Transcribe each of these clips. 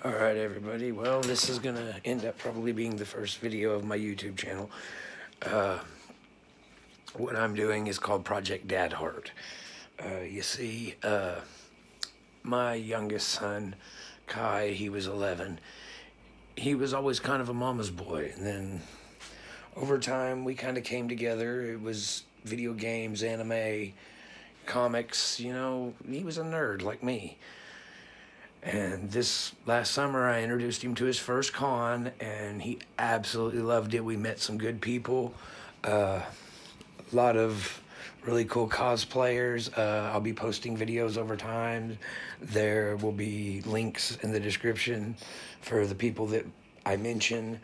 Alright everybody, well this is gonna end up probably being the first video of my YouTube channel. What I'm doing is called Project Dad Heart. You see, my youngest son, Kai, he was 11. He was always kind of a mama's boy, and then over time we kind of came together. It was video games, anime, comics, you know, he was a nerd like me. And this last summer, I introduced him to his first con, and he absolutely loved it. We met some good people, a lot of really cool cosplayers. I'll be posting videos over time. There will be links in the description for the people that I mention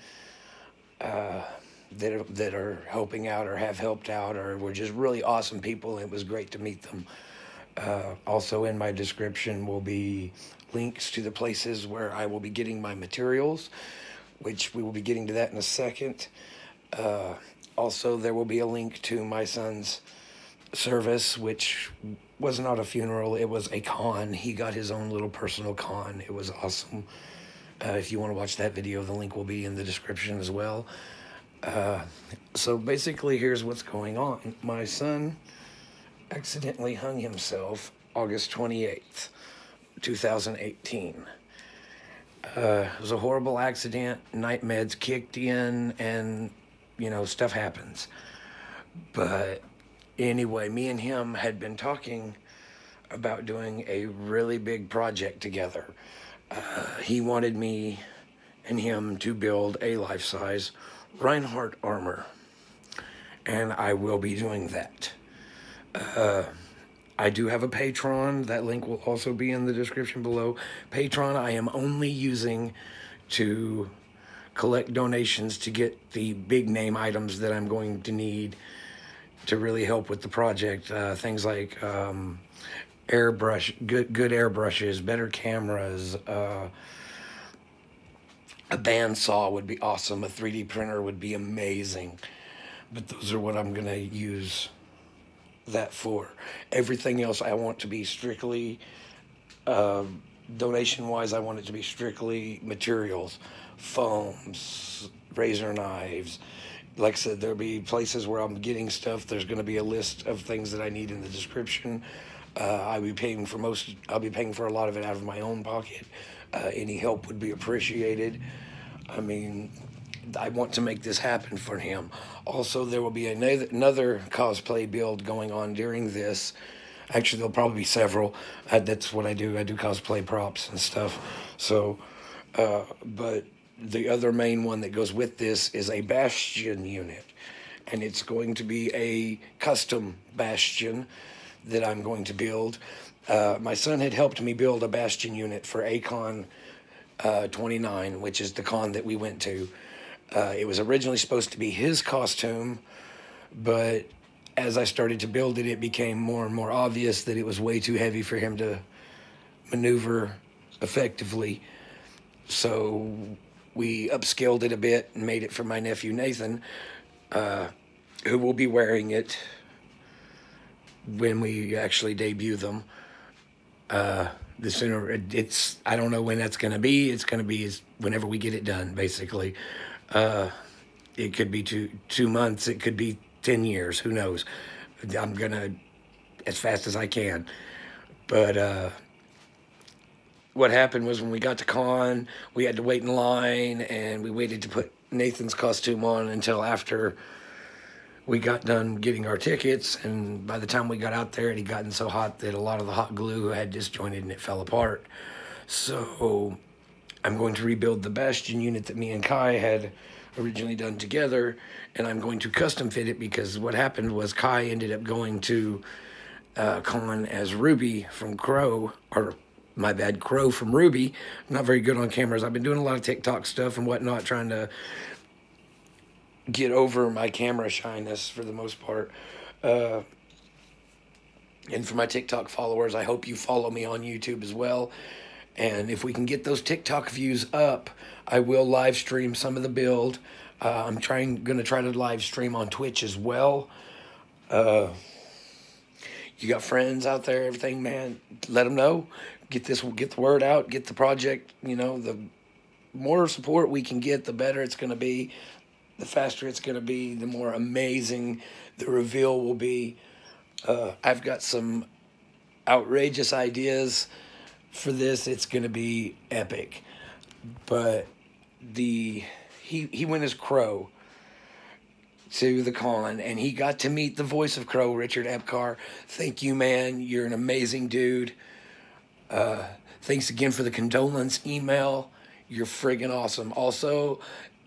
that are helping out or have helped out or were just really awesome people. It was great to meet them. Also in my description will be links to the places where I will be getting my materials, which we will be getting to that in a second. Also, there will be a link to my son's service, which was not a funeral, it was a con. He got his own little personal con. It was awesome. If you want to watch that video, the link will be in the description as well. So basically, here's what's going on. My son accidentally hung himself August 28th, 2018. It was a horrible accident. Night meds kicked in and, you know, stuff happens. But anyway, me and him had been talking about doing a really big project together. He wanted me and him to build a life-size Reinhardt armor. And I will be doing that. I do have a Patreon. That link will also be in the description below. Patreon I am only using to collect donations to get the big name items that I'm going to need to really help with the project. Things like airbrush, good airbrushes, better cameras, a bandsaw would be awesome. A 3D printer would be amazing. But those are what I'm gonna use that for. Everything else I want to be strictly donation wise. I want it to be strictly materials, foams, razor knives. Like I said, there'll be places where I'm getting stuff. There's going to be a list of things that I need in the description. I'll be paying for a lot of it out of my own pocket. Any help would be appreciated. I mean, I want to make this happen for him. Also, there will be another cosplay build going on during this. Actually, there'll probably be several. That's what I do. I do cosplay props and stuff. So, but the other main one that goes with this is a bastion unit. And it's going to be a custom bastion that I'm going to build. My son had helped me build a bastion unit for ACON 29, which is the con that we went to. It was originally supposed to be his costume, but as I started to build it, it became more and more obvious that it was way too heavy for him to maneuver effectively. So we upscaled it a bit and made it for my nephew Nathan, who will be wearing it when we actually debut them. The sooner I don't know when that's going to be. It's going to be whenever we get it done, basically. It could be two months. It could be 10 years. Who knows? I'm going to, as fast as I can. But what happened was when we got to con, we had to wait in line, and we waited to put Nathan's costume on until after we got done getting our tickets. And by the time we got out there, it had gotten so hot that a lot of the hot glue had disjointed and it fell apart. So I'm going to rebuild the bastion unit that me and Kai had originally done together, and I'm going to custom fit it because what happened was Kai ended up going to con as Ruby from Crow, or my bad, Crow from Ruby. I'm not very good on cameras. I've been doing a lot of TikTok stuff and whatnot, trying to get over my camera shyness for the most part. And for my TikTok followers, I hope you follow me on YouTube as well. And if we can get those TikTok views up, I will live stream some of the build. I'm going to try to live stream on Twitch as well. you got friends out there, everything, man, let them know. Get the word out, get the project, you know, the more support we can get, the better it's going to be. The faster it's going to be, the more amazing the reveal will be. I've got some outrageous ideas for this. It's going to be epic. But he went as Crow to the con, and he got to meet the voice of Crow, Richard Epcar. Thank you, man. You're an amazing dude. Thanks again for the condolence email. You're friggin' awesome. Also,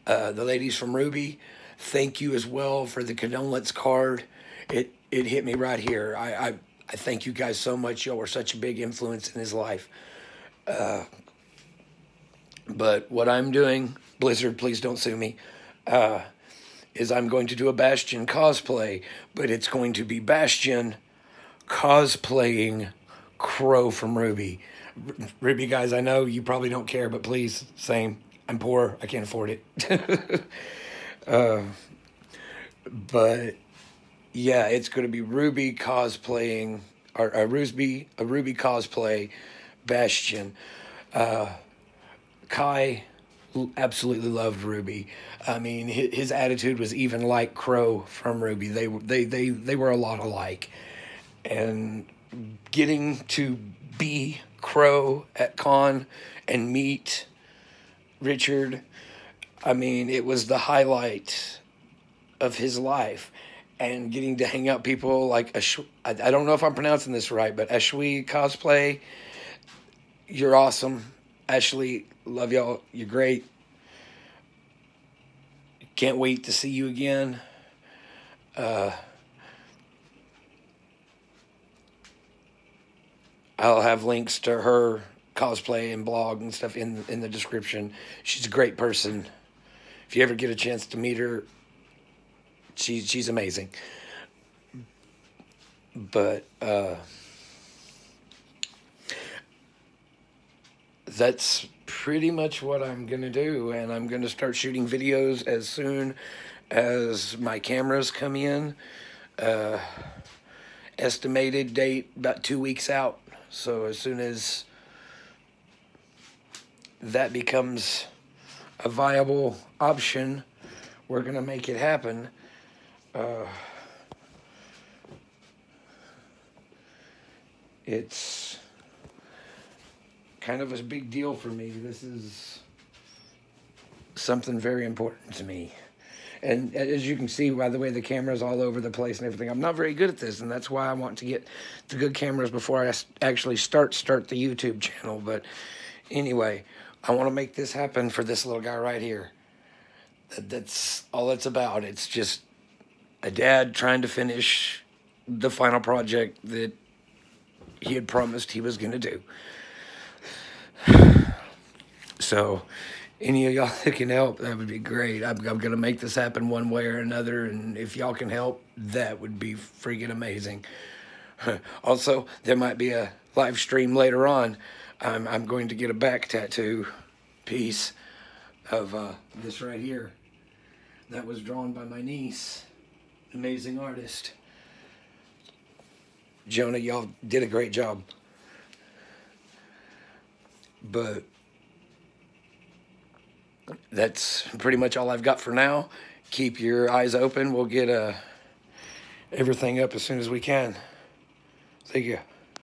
the ladies from Ruby, thank you as well for the condolence card. It hit me right here. I thank you guys so much. Y'all were such a big influence in his life. But what I'm doing, Blizzard, please don't sue me, is I'm going to do a Bastion cosplay, but it's going to be Bastion cosplaying Crow from Ruby. Ruby guys, I know you probably don't care, but please, same. I'm poor. I can't afford it. But yeah, it's going to be Ruby cosplaying, or a Ruby cosplay Bastion. Kai absolutely loved Ruby. I mean, his attitude was even like Crow from Ruby. They were a lot alike. And getting to be Crow at con and meet Richard, I mean, it was the highlight of his life. And getting to hang out people like I don't know if I'm pronouncing this right, but Ashwi Cosplay, you're awesome. Ashley, love y'all. You're great. Can't wait to see you again. I'll have links to her cosplay and blog and stuff in the description. She's a great person. If you ever get a chance to meet her, she's amazing. But that's pretty much what I'm going to do, and I'm going to start shooting videos as soon as my cameras come in. Estimated date about 2 weeks out. So as soon as that becomes a viable option, we're going to make it happen. It's kind of a big deal for me. This is something very important to me. And as you can see, by the way, the camera's all over the place and everything. I'm not very good at this, and that's why I want to get the good cameras before I actually start the YouTube channel. But anyway, I want to make this happen for this little guy right here. That's all it's about. It's just a dad trying to finish the final project that he had promised he was going to do. So any of y'all that can help, that would be great. I'm going to make this happen one way or another, and if y'all can help, that would be freaking amazing. Also, there might be a live stream later on. I'm going to get a back tattoo piece of this right here. That was drawn by my niece, amazing artist. Jonah, y'all did a great job. But that's pretty much all I've got for now. Keep your eyes open. We'll get everything up as soon as we can. Thank you.